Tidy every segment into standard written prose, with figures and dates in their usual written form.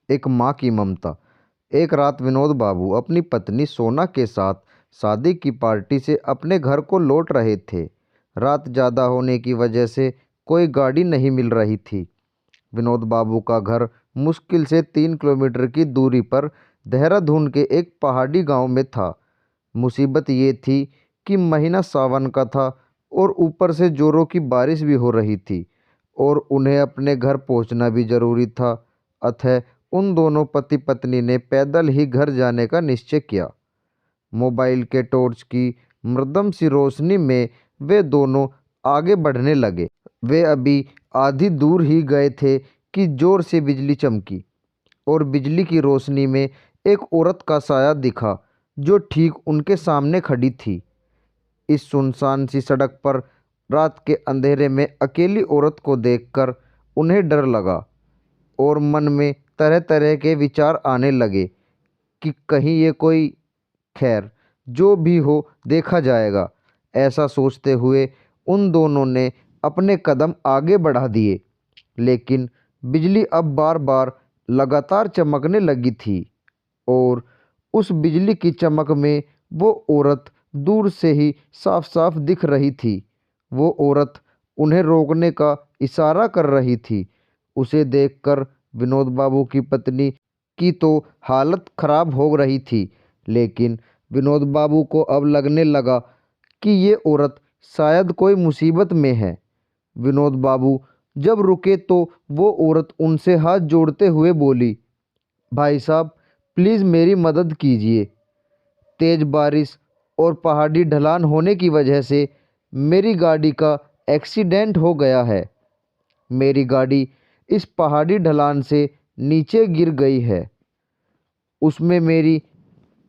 एक माँ की ममता। एक रात विनोद बाबू अपनी पत्नी सोना के साथ शादी की पार्टी से अपने घर को लौट रहे थे। रात ज़्यादा होने की वजह से कोई गाड़ी नहीं मिल रही थी। विनोद बाबू का घर मुश्किल से 3 किलोमीटर की दूरी पर देहरादून के एक पहाड़ी गांव में था। मुसीबत ये थी कि महीना सावन का था और ऊपर से जोरों की बारिश भी हो रही थी और उन्हें अपने घर पहुंचना भी जरूरी था। अतः उन दोनों पति पत्नी ने पैदल ही घर जाने का निश्चय किया। मोबाइल के टॉर्च की मृदम सी रोशनी में वे दोनों आगे बढ़ने लगे। वे अभी आधी दूर ही गए थे कि जोर से बिजली चमकी और बिजली की रोशनी में एक औरत का साया दिखा जो ठीक उनके सामने खड़ी थी। इस सुनसान सी सड़क पर रात के अंधेरे में अकेली औरत को देखकर उन्हें डर लगा और मन में तरह तरह के विचार आने लगे कि कहीं ये कोई, खैर जो भी हो देखा जाएगा। ऐसा सोचते हुए उन दोनों ने अपने कदम आगे बढ़ा दिए, लेकिन बिजली अब बार बार लगातार चमकने लगी थी और उस बिजली की चमक में वो औरत दूर से ही साफ साफ दिख रही थी। वो औरत उन्हें रोकने का इशारा कर रही थी। उसे देखकर विनोद बाबू की पत्नी की तो हालत खराब हो रही थी, लेकिन विनोद बाबू को अब लगने लगा कि ये औरत शायद कोई मुसीबत में है। विनोद बाबू जब रुके तो वो औरत उनसे हाथ जोड़ते हुए बोली, भाई साहब प्लीज़ मेरी मदद कीजिए। तेज़ बारिश और पहाड़ी ढलान होने की वजह से मेरी गाड़ी का एक्सीडेंट हो गया है। मेरी गाड़ी इस पहाड़ी ढलान से नीचे गिर गई है। उसमें मेरी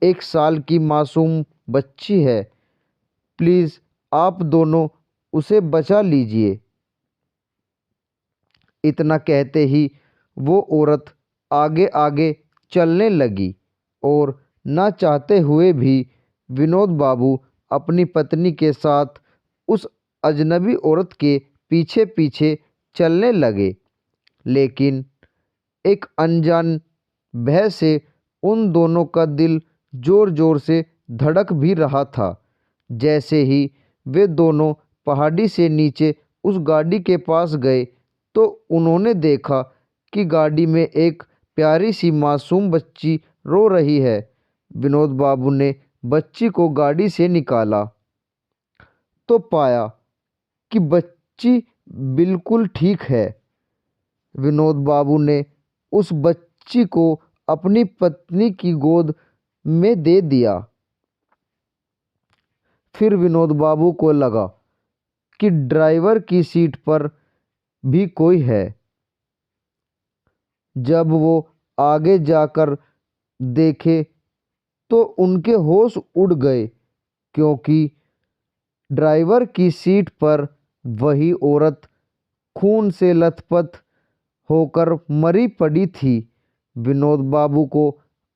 1 साल की मासूम बच्ची है। प्लीज़ आप दोनों उसे बचा लीजिए। इतना कहते ही वो औरत आगे आगे चलने लगी और ना चाहते हुए भी विनोद बाबू अपनी पत्नी के साथ उस अजनबी औरत के पीछे पीछे चलने लगे। लेकिन एक अनजान भय से उन दोनों का दिल जोर जोर से धड़क भी रहा था। जैसे ही वे दोनों पहाड़ी से नीचे उस गाड़ी के पास गए तो उन्होंने देखा कि गाड़ी में एक प्यारी सी मासूम बच्ची रो रही है। विनोद बाबू ने बच्ची को गाड़ी से निकाला तो पाया कि बच्ची बिल्कुल ठीक है। विनोद बाबू ने उस बच्ची को अपनी पत्नी की गोद में दे दिया। फिर विनोद बाबू को लगा कि ड्राइवर की सीट पर भी कोई है। जब वो आगे जाकर देखे तो उनके होश उड़ गए, क्योंकि ड्राइवर की सीट पर वही औरत खून से लथपथ होकर मरी पड़ी थी। विनोद बाबू को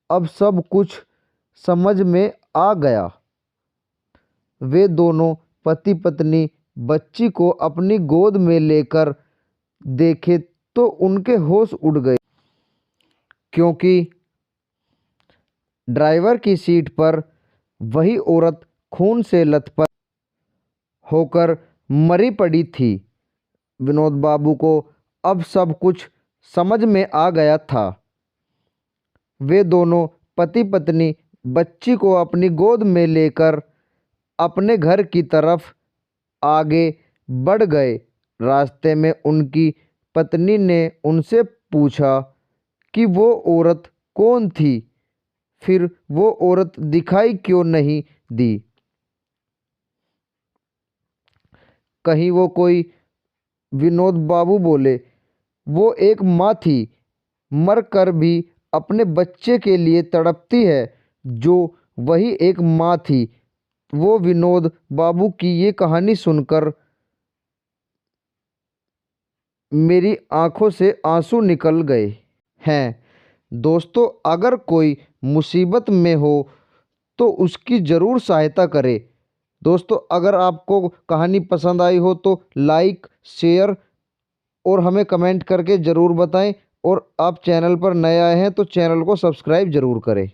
अब सब कुछ समझ में आ गया। वे दोनों पति पत्नी बच्ची को अपनी गोद में लेकर देखे तो उनके होश उड़ गए, क्योंकि ड्राइवर की सीट पर वही औरत खून से लथपथ होकर मरी पड़ी थी। विनोद बाबू को अब सब कुछ समझ में आ गया था। वे दोनों पति पत्नी बच्ची को अपनी गोद में लेकर अपने घर की तरफ आगे बढ़ गए। रास्ते में उनकी पत्नी ने उनसे पूछा कि वो औरत कौन थी, फिर वो औरत दिखाई क्यों नहीं दी। कहीं वो कोई। विनोद बाबू बोले, वो एक माँ थी, मर कर भी अपने बच्चे के लिए तड़पती है, जो वही एक माँ थी। वो विनोद बाबू की ये कहानी सुनकर मेरी आंखों से आंसू निकल गए हैं। दोस्तों, अगर कोई मुसीबत में हो तो उसकी ज़रूर सहायता करें। दोस्तों, अगर आपको कहानी पसंद आई हो तो लाइक, शेयर और हमें कमेंट करके ज़रूर बताएं। और आप चैनल पर नए आए हैं तो चैनल को सब्सक्राइब ज़रूर करें।